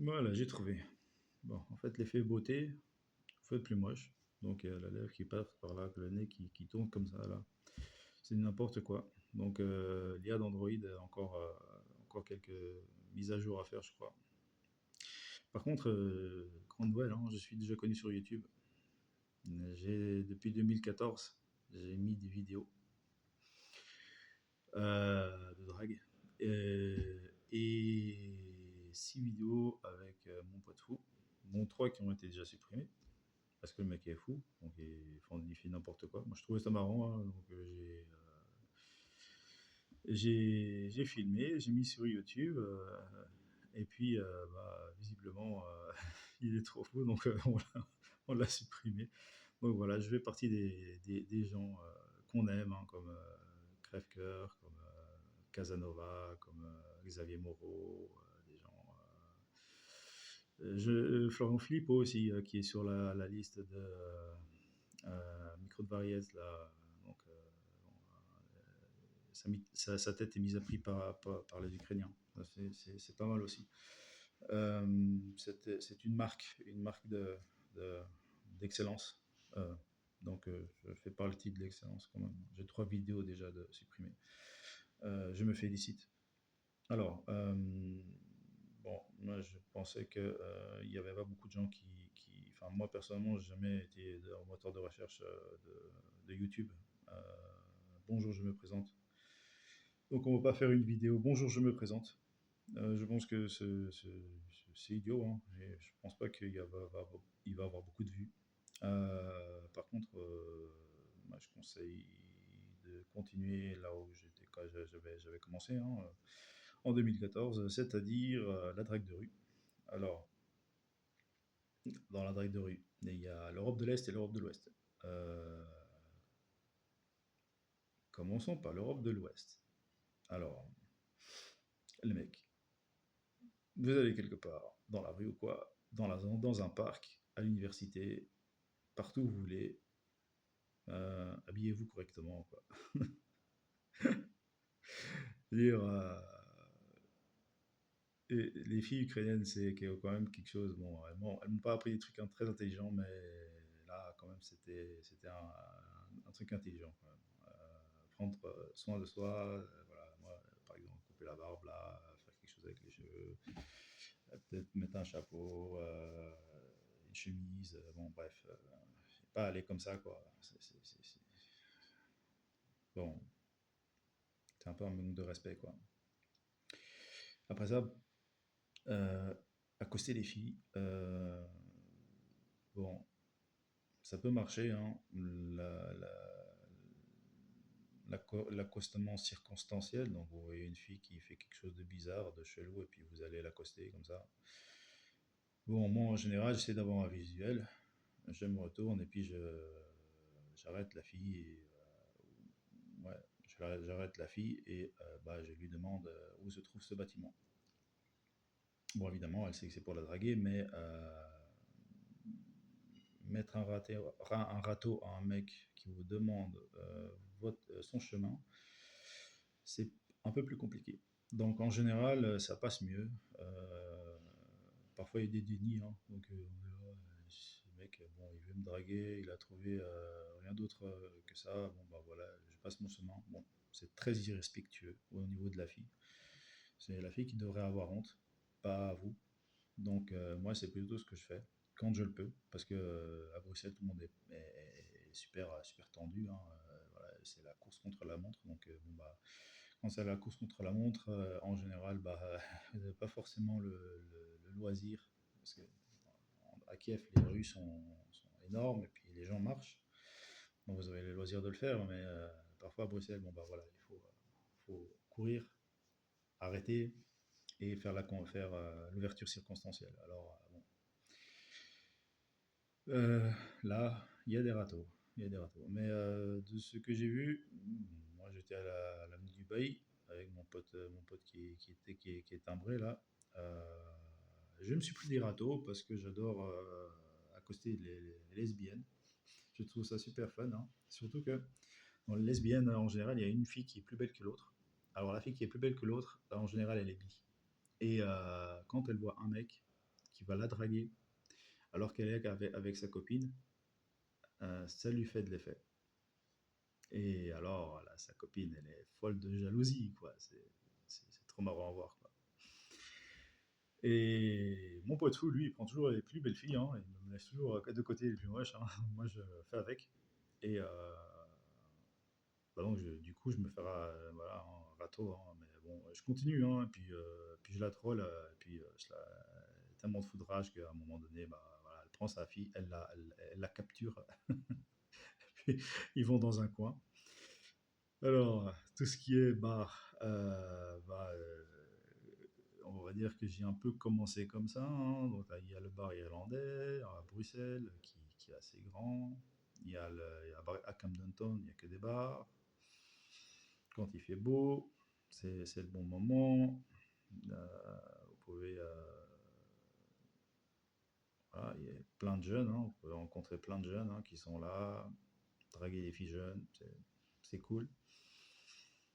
Voilà, j'ai trouvé. Bon, en fait, l'effet beauté, faut être plus moche. Donc, la lèvre qui passe par là, le nez qui tourne comme ça, là. C'est n'importe quoi. Donc, l'IA d'Android a encore quelques mises à jour à faire, je crois. Par contre, grande nouvelle, hein, je suis déjà connu sur YouTube. Depuis 2014, j'ai mis des vidéos de drague. Et 6 vidéos avec mon pote fou. Bon, 3 qui ont été déjà supprimées. Parce que le mec est fou, donc il fait n'importe quoi. Moi je trouvais ça marrant, hein, donc j'ai filmé, j'ai mis sur YouTube, et puis bah, visiblement il est trop fou, donc on l'a supprimé. Donc voilà, je fais partie des gens qu'on aime, hein, comme Crèvecoeur, comme Casanova, comme Xavier Moreau, des gens. Florent Philippot aussi, qui est sur la liste de micro de Variez, là. Donc, sa tête est mise à prix par les Ukrainiens. C'est pas mal aussi. C'est une marque de- d'excellence. Euh, donc, je fais partie de l'excellence quand même. J'ai 3 vidéos déjà de supprimées. Je me félicite. Alors, bon, moi je pensais que il y avait pas beaucoup de gens enfin moi personnellement, j'ai jamais été un moteur de recherche de YouTube. Euh, Bonjour, je me présente. Donc on va pas faire une vidéo. Bonjour, je me présente. Je pense que c'est idiot, hein. Et je pense pas il va avoir beaucoup de vues. Par contre, moi je conseille de continuer là où j'étais quand j'avais commencé, hein, en 2014, c'est-à-dire la drague de rue. Alors, dans la drague de rue, il y a l'Europe de l'Est et l'Europe de l'Ouest. Euh, Commençons par l'Europe de l'Ouest. Alors, les mecs, vous allez quelque part, dans la rue ou quoi, dans un parc, à l'université, partout où vous voulez, habillez-vous correctement, quoi. C'est-à-dire, et les filles ukrainiennes, c'est quand même quelque chose. Bon, elles m'ont pas appris des trucs très intelligents, mais là, quand même, c'était un truc intelligent, quand même. Prendre soin de soi, voilà, moi, par exemple, couper la barbe, là, faire quelque chose avec les cheveux, peut-être mettre un chapeau, une chemise, bon, bref, pas aller comme ça, quoi. Bon, c'est un peu un manque de respect, quoi. Après ça, euh, accoster les filles, bon, ça peut marcher, hein. L'accostement circonstanciel, donc vous voyez une fille qui fait quelque chose de bizarre, de chelou, et puis vous allez l'accoster comme ça. Bon, moi en général, j'essaie d'avoir un visuel, je me retourne et puis j'arrête la fille, et, ouais, j'arrête la fille et bah, je lui demande où se trouve ce bâtiment. Bon, évidemment, elle sait que c'est pour la draguer, mais mettre un râteau à un mec qui vous demande son chemin, c'est un peu plus compliqué. Donc en général, ça passe mieux. Euh, Parfois il y a des dénis, hein. Donc on verra, ce mec, bon, il veut me draguer, il a trouvé rien d'autre que ça. Bon bah voilà, je passe mon chemin. Bon, c'est très irrespectueux au niveau de la fille. C'est la fille qui devrait avoir honte, pas vous. Donc moi c'est plutôt ce que je fais quand je le peux, parce que à Bruxelles tout le monde est super tendu, hein. Voilà, c'est la course contre la montre, donc bon bah quand c'est la course contre la montre, en général, bah, vous n'avez pas forcément le loisir, parce que à Kiev les rues sont énormes et puis les gens marchent, donc vous avez le loisir de le faire, mais parfois à Bruxelles, bon bah voilà, faut courir, arrêter et faire l'ouverture circonstancielle. Alors bon, là, il y a des râteaux. Il y a des râteaux. Mais de ce que j'ai vu, moi j'étais à l'avenue du Bailly avec mon pote qui est timbré là. Euh, je me suis pris des râteaux parce que j'adore accoster les lesbiennes. Je trouve ça super fun, hein. Surtout que dans les lesbiennes, en général, il y a une fille qui est plus belle que l'autre. Alors la fille qui est plus belle que l'autre, en général, elle est bi. Et quand elle voit un mec, qui va la draguer alors qu'elle est avec sa copine, ça lui fait de l'effet. Et alors, là, sa copine, elle est folle de jalousie, quoi. C'est trop marrant à voir, quoi. Et mon pote fou, lui, il prend toujours les plus belles filles, hein, il me laisse toujours de côté les plus moches, hein. Moi, je fais avec. Et bah donc, du coup, je me fais voilà, un râteau, hein, mais bon, je continue, hein, puis je la troll, et puis tellement de foudrage qu'à un moment donné, bah, voilà, elle prend sa fille, elle la capture, puis ils vont dans un coin. Alors, tout ce qui est bar, on va dire que j'ai un peu commencé comme ça, hein. Donc, il y a le bar irlandais à Bruxelles, qui est assez grand. Il y a à Camden Town, il n'y a que des bars. Quand il fait beau, c'est le bon moment. Vous pouvez, voilà, il y a plein de jeunes, hein. Vous pouvez rencontrer plein de jeunes, hein, qui sont là, draguer des filles jeunes, c'est cool.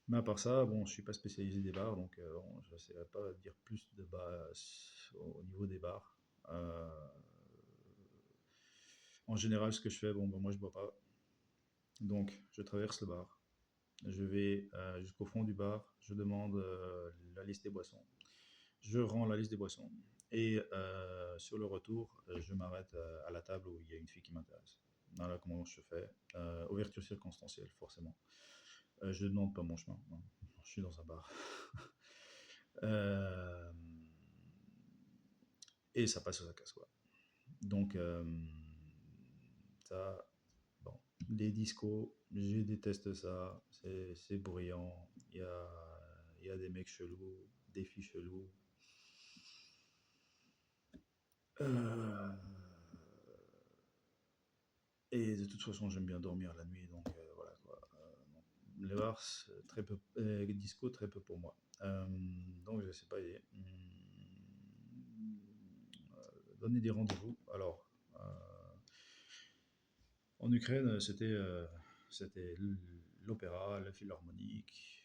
Mais à part ça, bon, je suis pas spécialisé des bars, donc bon, je ne saurais pas dire plus de bars au niveau des bars. En général, ce que je fais, bon, ben, moi je bois pas, donc je traverse le bar, je vais jusqu'au fond du bar, je demande la liste des boissons, je rends la liste des boissons, et sur le retour, je m'arrête à la table où il y a une fille qui m'intéresse. Voilà comment je fais. Ouverture circonstancielle, forcément. Je ne demande pas mon chemin, hein. Je suis dans un bar. Euh, et ça passe ou ça casse, quoi. Donc, ça, bon, les discos, je déteste ça. C'est bruyant. Il y a des mecs chelous, des filles chelous. Euh, et de toute façon, j'aime bien dormir la nuit, donc voilà, quoi. Les bars, très peu, les discos, très peu pour moi. Donc, je sais pas. Donner des rendez-vous. Alors, en Ukraine, c'était l'opéra, la philharmonique,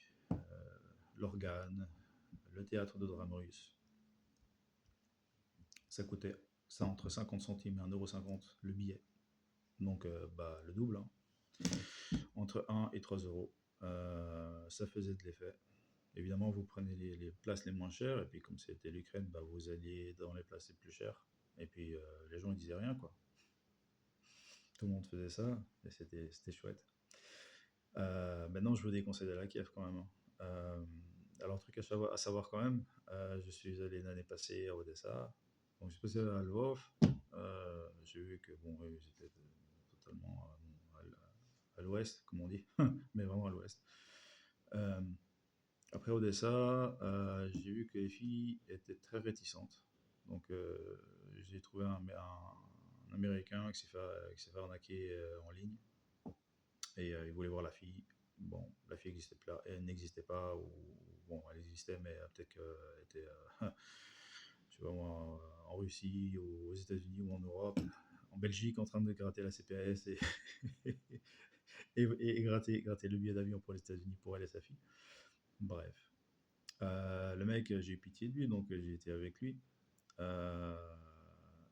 l'organe, le théâtre de drame russe. Ça coûtait ça entre 50 centimes et 1,50 € le billet. Donc, bah, le double, hein. Entre 1 et 3 euros. Ça faisait de l'effet. Évidemment, vous prenez les places les moins chères, et puis comme c'était l'Ukraine, bah, vous alliez dans les places les plus chères. Et puis, les gens, ils disaient rien, quoi. Tout le monde faisait ça, et c'était chouette. Maintenant, je vous déconseille d'aller à Kiev quand même, hein. Euh, alors, truc à savoir quand même, je suis allé l'année passée à Odessa, donc je suis passé à Lvov. J'ai vu que bon, eux, ils étaient totalement à l'ouest, comme on dit, mais vraiment à l'ouest. Euh, Après Odessa, j'ai vu que les filles étaient très réticentes. Donc, j'ai trouvé un Américain qui s'est fait arnaquer en ligne, et il voulait voir la fille. Bon, la fille elle n'existait pas, ou bon, elle existait, mais peut-être qu'elle était, je sais pas moi, en Russie, ou aux États-Unis, ou en Europe, en Belgique, en train de gratter la CPS, et gratter le billet d'avion pour les États-Unis pour elle et sa fille. Bref. Le mec, j'ai eu pitié de lui, donc j'ai été avec lui. Euh,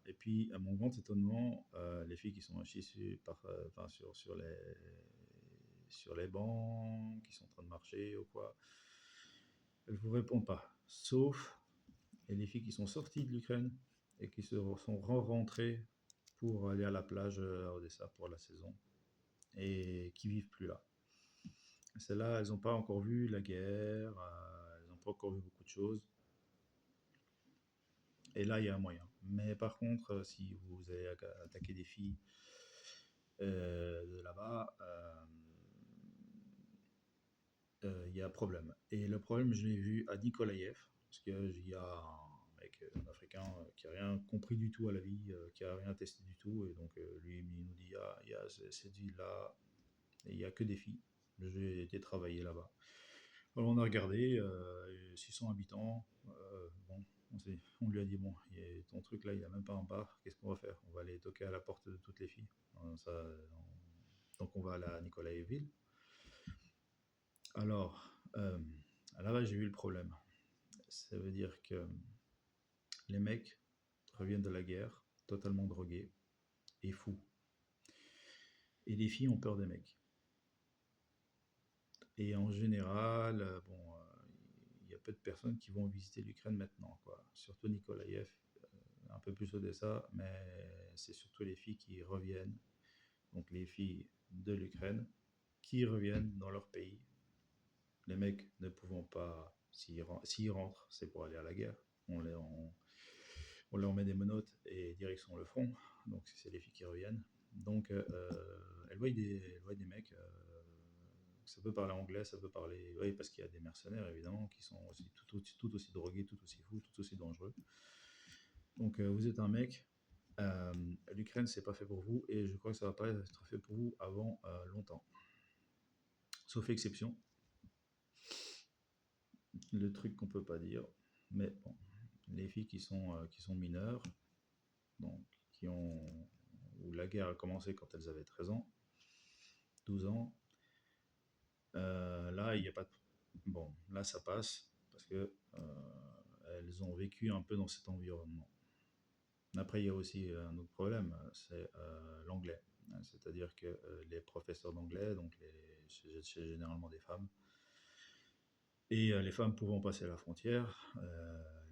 et puis, à mon grand étonnement, les filles qui sont assises enfin, sur les bancs, qui sont en train de marcher ou quoi, elles ne vous répondent pas. Sauf les filles qui sont sorties de l'Ukraine et qui sont rentrées pour aller à la plage à Odessa pour la saison, et qui vivent plus là. Celles-là, elles n'ont pas encore vu la guerre, elles n'ont pas encore vu beaucoup de choses. Et là, il y a un moyen. Mais par contre, si vous allez attaquer des filles de là-bas, il y a un problème. Et le problème, je l'ai vu à Nikolaïev, parce qu'il y a un mec, un Africain, qui n'a rien compris du tout à la vie, qui n'a rien testé du tout. Et donc, lui, il nous dit, ah, il y a cette ville-là, et il n'y a que des filles. J'ai été travailler là-bas. Alors, on a regardé, 600 habitants. Bon, on lui a dit, bon, ton truc là, il a même pas un bar, qu'est-ce qu'on va faire? On va aller toquer à la porte de toutes les filles. Donc on va à la Nikolaïeville. Alors, là-bas, j'ai vu le problème. Ça veut dire que les mecs reviennent de la guerre, totalement drogués et fous. Et les filles ont peur des mecs. Et en général, il y a peu de personnes qui vont visiter l'Ukraine maintenant, quoi. Surtout Nikolaïev, un peu plus Odessa, mais c'est surtout les filles qui reviennent, donc les filles de l'Ukraine, qui reviennent dans leur pays. Les mecs ne pouvant pas, s'ils rentrent, c'est pour aller à la guerre. On leur met des menottes et direction le front. Donc c'est les filles qui reviennent. Donc elles voient des mecs. Ça peut parler anglais, ça peut parler. Oui, parce qu'il y a des mercenaires évidemment qui sont aussi tout aussi drogués, tout aussi fous, tout aussi dangereux. Donc vous êtes un mec. L'Ukraine, c'est pas fait pour vous et je crois que ça va pas être fait pour vous avant longtemps. Sauf exception. Le truc qu'on peut pas dire, mais bon, les filles qui sont mineures, donc qui ont où la guerre a commencé quand elles avaient 13 ans, 12 ans, là il n'y a pas de... Bon, là ça passe parce que elles ont vécu un peu dans cet environnement. Après il y a aussi un autre problème, c'est l'anglais. C'est-à-dire que les professeurs d'anglais, donc c'est généralement des femmes, et les femmes pouvant passer la frontière,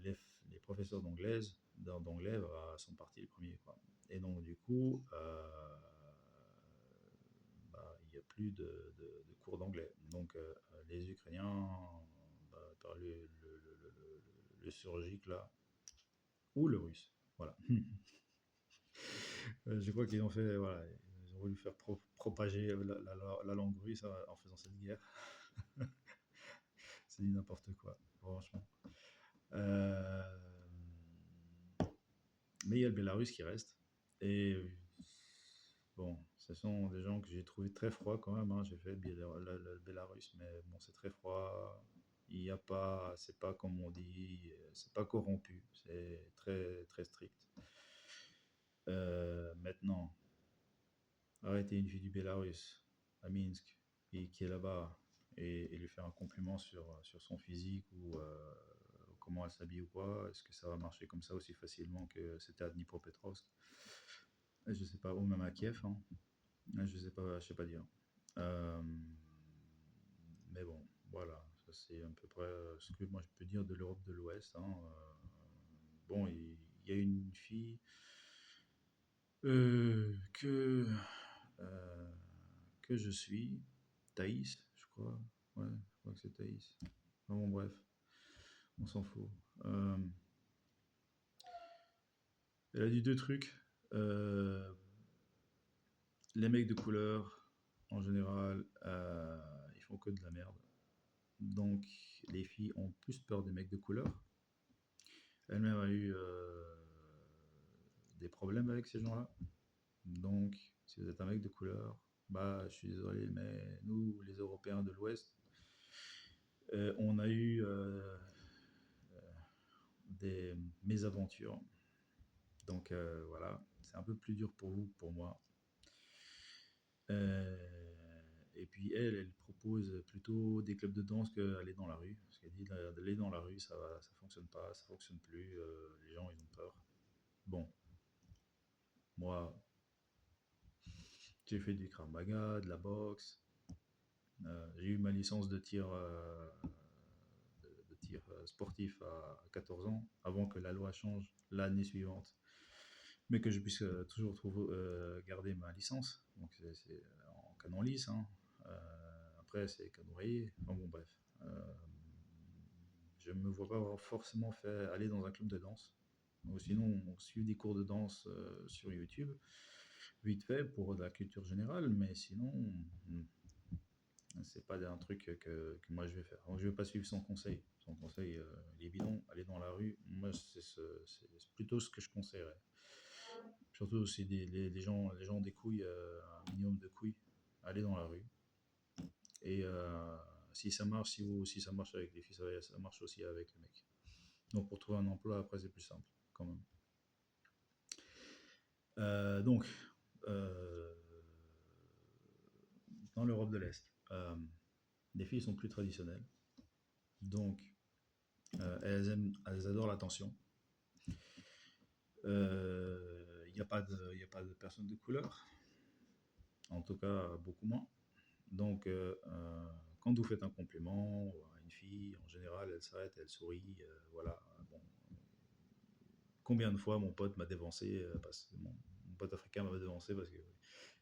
les professeurs d'anglais sont partis les premiers, quoi. Et donc du coup, il n'y a plus de cours d'anglais. Donc les Ukrainiens, par le surgique là, ou le russe, voilà. Je crois qu'ils ont fait, voilà, ils ont voulu faire propager la langue russe en faisant cette guerre. C'est dit n'importe quoi, franchement. Euh, mais il y a le Bélarus qui reste. Et bon, ce sont des gens que j'ai trouvé très froids quand même, hein. J'ai fait le Bélarus, mais bon, c'est très froid. Il n'y a pas, c'est pas comme on dit, c'est pas corrompu, c'est très très strict. Maintenant, arrêter une fille du Bélarus à Minsk et qui est là-bas et lui faire un compliment sur son physique ou comment elle s'habille ou quoi, est-ce que ça va marcher comme ça aussi facilement que c'était à Dnipropetrovsk? Je sais pas, ou même à Kiev, hein. Je sais pas dire. Euh, mais bon, voilà, ça c'est à peu près ce que moi je peux dire de l'Europe de l'Ouest, hein. Bon, il y a une fille que euh, que je suis, Thaïs, je crois. Ouais, je crois que c'est Thaïs. Bon, bref, on s'en fout. Euh, Elle a dit deux trucs. Euh, les mecs de couleur, en général, ils font que de la merde. Donc, les filles ont plus peur des mecs de couleur. Elle-même a eu des problèmes avec ces gens-là. Donc, si vous êtes un mec de couleur, bah, je suis désolé, mais nous, les Européens de l'Ouest, on a eu des mésaventures. Donc, voilà, c'est un peu plus dur pour vous que pour moi. Euh, et puis elle propose plutôt des clubs de danse qu'aller dans la rue. Parce qu'elle dit d'aller dans la rue, ça fonctionne pas, ça fonctionne plus, les gens ils ont peur. Bon, moi j'ai fait du Krav Maga, de la boxe, j'ai eu ma licence de tir sportif à 14 ans, avant que la loi change l'année suivante, mais que je puisse toujours garder ma licence. Donc c'est en canon lisse, hein. Après c'est canon rayé. Enfin bon bref. Je me vois pas forcément aller dans un club de danse. Ou sinon on suit des cours de danse sur YouTube, vite fait pour de la culture générale, mais sinon c'est pas un truc que moi je vais faire. Donc, je vais pas suivre son conseil. Son conseil, il est bidon, aller dans la rue. Moi, c'est plutôt ce que je conseillerais. Surtout si les gens ont des couilles, un minimum de couilles, aller dans la rue. Et si ça marche, si ça marche avec les filles, ça marche aussi avec les mecs. Donc pour trouver un emploi, après, c'est plus simple, quand même. Donc, euh, dans l'Europe de l'Est, les filles sont plus traditionnelles. Donc, elles adorent l'attention. Il y a pas de personnes de couleur, en tout cas beaucoup moins. Donc, quand vous faites un compliment à une fille, en général, elle s'arrête, elle sourit, voilà. Bon, combien de fois mon pote m'a dévancé, parce que mon pote africain m'a dévancé parce que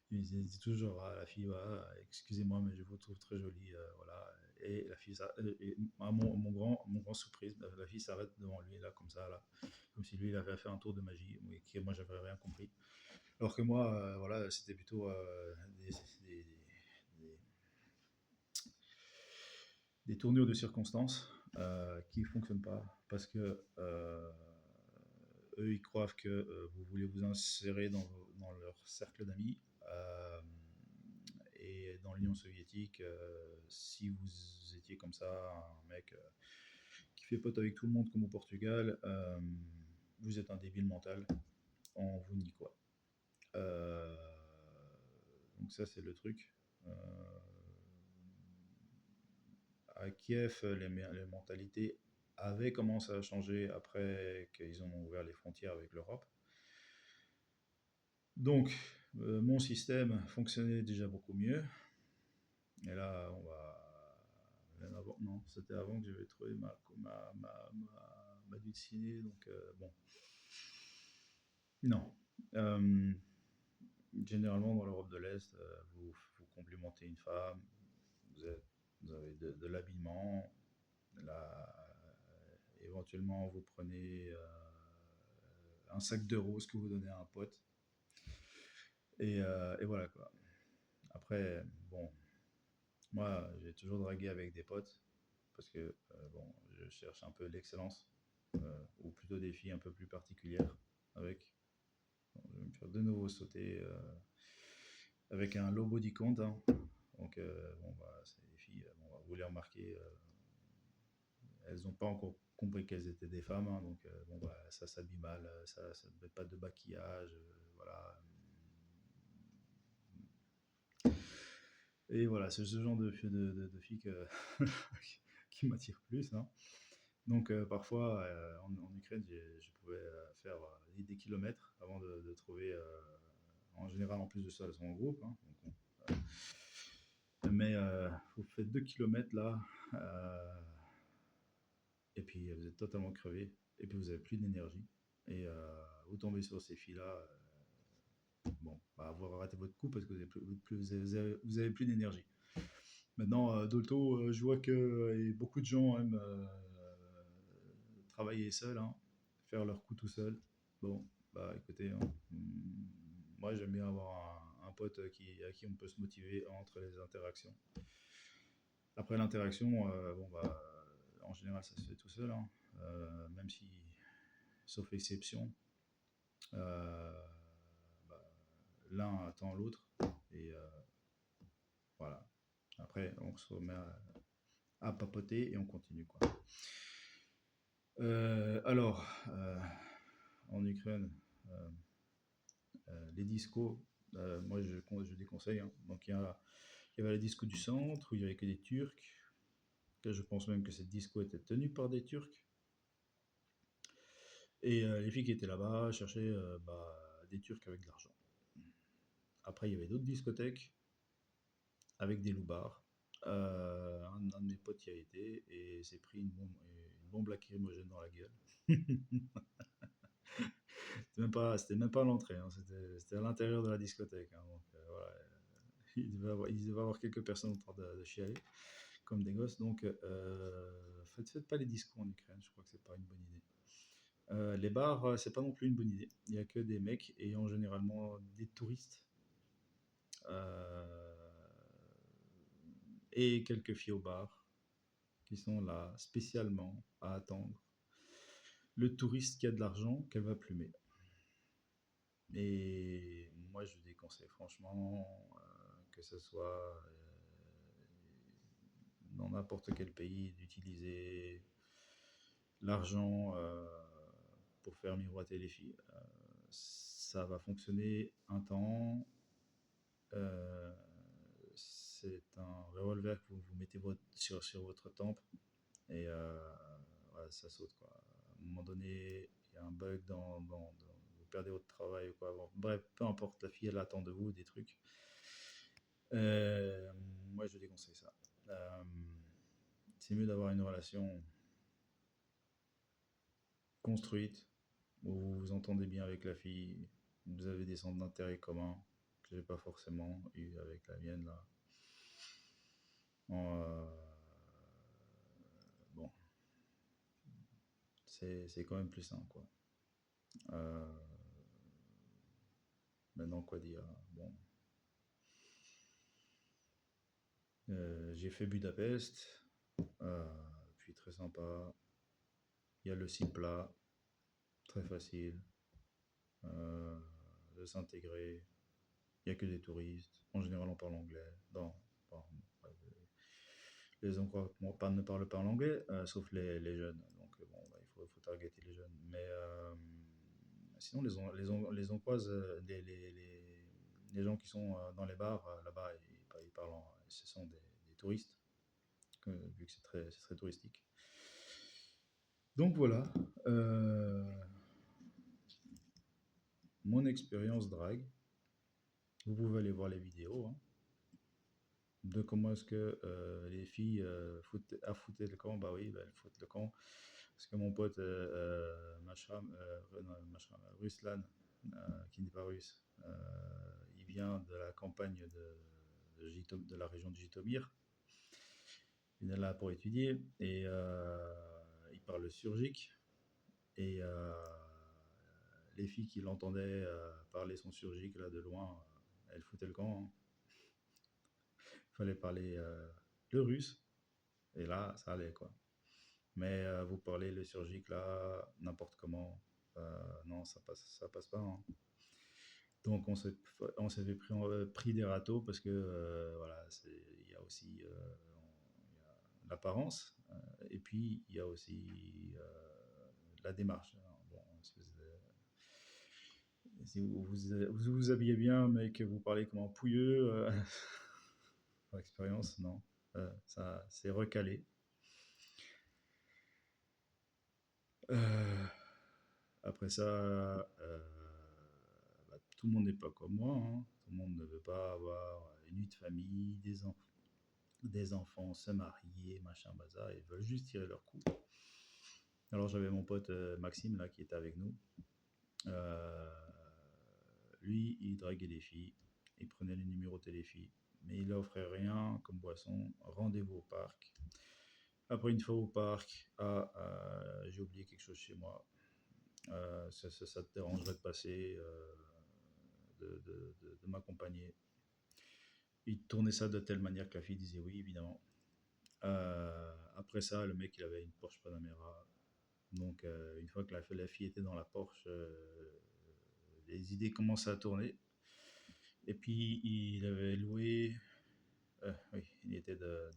il dit toujours à la fille, voilà, excusez-moi, mais je vous trouve très jolie, voilà. Et la fille, et à mon grand surprise, la fille s'arrête devant lui, là, comme ça, là, comme si lui, il avait fait un tour de magie, mais que moi, j'avais rien compris. Alors que moi, voilà, c'était plutôt des, des- des tournures de circonstances qui ne fonctionnent pas parce que eux, ils croient que vous voulez vous insérer dans leur cercle d'amis. Et dans l'Union soviétique, si vous étiez comme ça, un mec qui fait pote avec tout le monde comme au Portugal, vous êtes un débile mental, on vous nie quoi. Euh, donc ça c'est le truc. À Kiev, les mentalités avaient commencé à changer après qu'ils ont ouvert les frontières avec l'Europe. Donc, mon système fonctionnait déjà beaucoup mieux. Et là, on va. Même avant, non, c'était avant que j'avais trouvé ma destinée. Donc, bon. Non. Euh, Généralement, dans l'Europe de l'Est, vous complimentez une femme, vous avez de l'habillement, éventuellement, vous prenez un sac de roses que vous donnez à un pote. Et voilà quoi. Après, bon, moi, j'ai toujours dragué avec des potes parce que, bon, je cherche un peu l'excellence, ou plutôt des filles un peu plus particulières avec. Bon, je vais me faire de nouveau sauter avec un low body count, hein. Donc, bon, bah, c'est des filles, bon, vous les remarquez, elles n'ont pas encore compris qu'elles étaient des femmes, hein, donc bon, bah, ça s'habille mal, ça ne met pas de maquillage, voilà. Et voilà, c'est ce genre de filles qui m'attire plus, hein. Donc parfois, en Ukraine, je pouvais faire des kilomètres avant de trouver, en général, en plus de ça, elles sont en groupe, hein, donc mais vous faites 2 kilomètres là, et puis vous êtes totalement crevé, et puis vous avez plus d'énergie, et vous tombez sur ces filles-là, bon, bah, vous arrêtez votre coup parce que vous avez plus d'énergie. Maintenant, Dolto, je vois que beaucoup de gens aiment travailler seul, hein, faire leur coup tout seul. Bon, bah écoutez, hein, moi j'aime bien avoir un pote à qui on peut se motiver entre les interactions. Après l'interaction, bon bah, en général ça se fait tout seul, hein, même si, sauf exception, euh, bah, l'un attend l'autre, et voilà. Après, on se remet à papoter et on continue quoi. Alors, en Ukraine, euh, les discos, moi je déconseille, hein. Donc il y avait la disco du centre où il y avait que des Turcs. Que je pense même que cette disco était tenue par des Turcs. Et les filles qui étaient là-bas cherchaient bah, des Turcs avec de l'argent. Après, il y avait d'autres discothèques avec des loupards. Un de mes potes y a été et s'est pris une bombe lacrymogène dans la gueule. C'était même pas à l'entrée, hein, c'était à l'intérieur de la discothèque, hein, donc, voilà, il devait avoir quelques personnes en train de chialer comme des gosses. Donc, faites pas les discours en Ukraine, je crois que c'est pas une bonne idée. Les bars, c'est pas non plus une bonne idée. Il y a que des mecs ayant généralement des touristes, euh, et quelques filles au bar qui sont là spécialement à attendre le touriste qui a de l'argent qu'elle va plumer. Et moi, je déconseille franchement, que ce soit dans n'importe quel pays, d'utiliser l'argent pour faire miroiter les filles. Ça va fonctionner un temps. euh, c'est un revolver que vous mettez sur votre tempe, et ouais, ça saute quoi. À un moment donné, il y a un bug dans perdez votre travail ou quoi. Bon, bref, peu importe, la fille, elle attend de vous des trucs. Moi, je déconseille ça. Euh, c'est mieux d'avoir une relation construite, où vous vous entendez bien avec la fille, vous avez des centres d'intérêt communs, que j'ai pas forcément eu avec la mienne là. Euh, bon, c'est quand même plus simple, quoi. Euh, maintenant, quoi dire? Bon, j'ai fait Budapest, puis très sympa. Il y a le site plat, très facile euh, de s'intégrer. Il n'y a que des touristes. En général, on parle anglais. Bon, les Hongrois ne parlent pas en anglais, sauf les jeunes. Donc, bon, bah, il faut targeter les jeunes. Mais sinon, les Hongroises, les gens qui sont dans les bars, là-bas, ils parlent ce sont des touristes, vu que c'est très touristique. Donc voilà, euh, mon expérience drague. Vous pouvez aller voir les vidéos, hein, de comment est-ce que les filles foutaient le camp. Bah oui, bah, elles foutent le camp. Parce que mon pote Ruslan, qui n'est pas russe, il vient de la campagne de la région de Jitomir. Il est là pour étudier et il parle surgique. Et les filles qui l'entendaient parler son surgique là de loin, elles foutaient le camp, hein. Il fallait parler le russe et là ça allait, quoi. Mais vous parlez le surgique là n'importe comment, non, ça passe pas, hein. Donc on s'est fait pris des râteaux parce que voilà, il y a aussi il y a l'apparence, et puis il y a aussi la démarche, hein. Bon, si vous habillez bien mais que vous parlez comme un pouilleux, par expérience, non. Ça, c'est recalé. Euh, Après ça, bah, tout le monde n'est pas comme moi, hein. Tout le monde ne veut pas avoir une vie de famille, des enfants, se marier, machin, bazar. Ils veulent juste tirer leur coup. Alors j'avais mon pote Maxime là qui était avec nous. Euh, Lui, il draguait des filles, il prenait les numéros de les filles, mais il offrait rien comme boisson. Rendez-vous au parc. Après une fois au parc, j'ai oublié quelque chose chez moi. Ça te dérangerait de passer, de m'accompagner. Il tournait ça de telle manière que la fille disait oui, évidemment. Après ça, le mec, il avait une Porsche Panamera. Donc, une fois que la fille était dans la Porsche, les idées commençaient à tourner. Et puis, il avait loué. Oui, il était de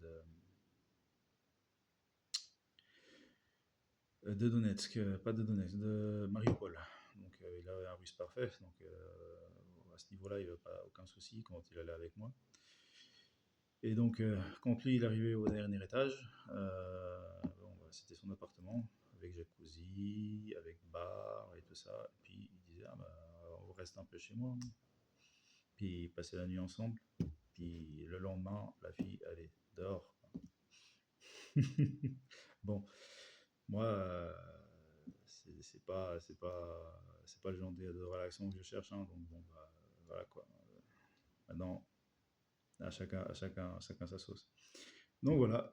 Donetsk, pas de Donetsk, de Mariupol. Donc, il avait un russe parfait. Donc, à ce niveau-là, il n'y avait pas aucun souci quand il allait avec moi. Et donc, quand lui, il arrivait au dernier étage, bon, bah, c'était son appartement, avec jacuzzi, avec bar et tout ça. Et puis, il disait, ah, bah, on reste un peu chez moi, hein. Puis, ils passaient la nuit ensemble. Puis, le lendemain, la fille, allait dehors. Bon, moi, c'est pas le genre de relation que je cherche, hein. Donc, bon, bah, voilà quoi. Maintenant, à chacun sa sauce. Donc voilà.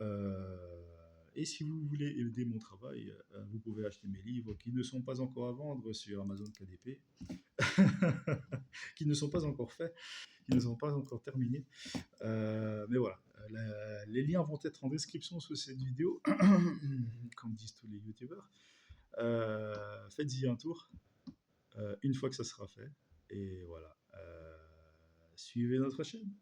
Et si vous voulez aider mon travail, vous pouvez acheter mes livres qui ne sont pas encore à vendre sur Amazon KDP, qui ne sont pas encore faits, qui ne sont pas encore terminés. Mais voilà, les liens vont être en description sous cette vidéo, comme disent tous les youtubeurs. Faites-y un tour une fois que ça sera fait. Et voilà. Suivez notre chaîne.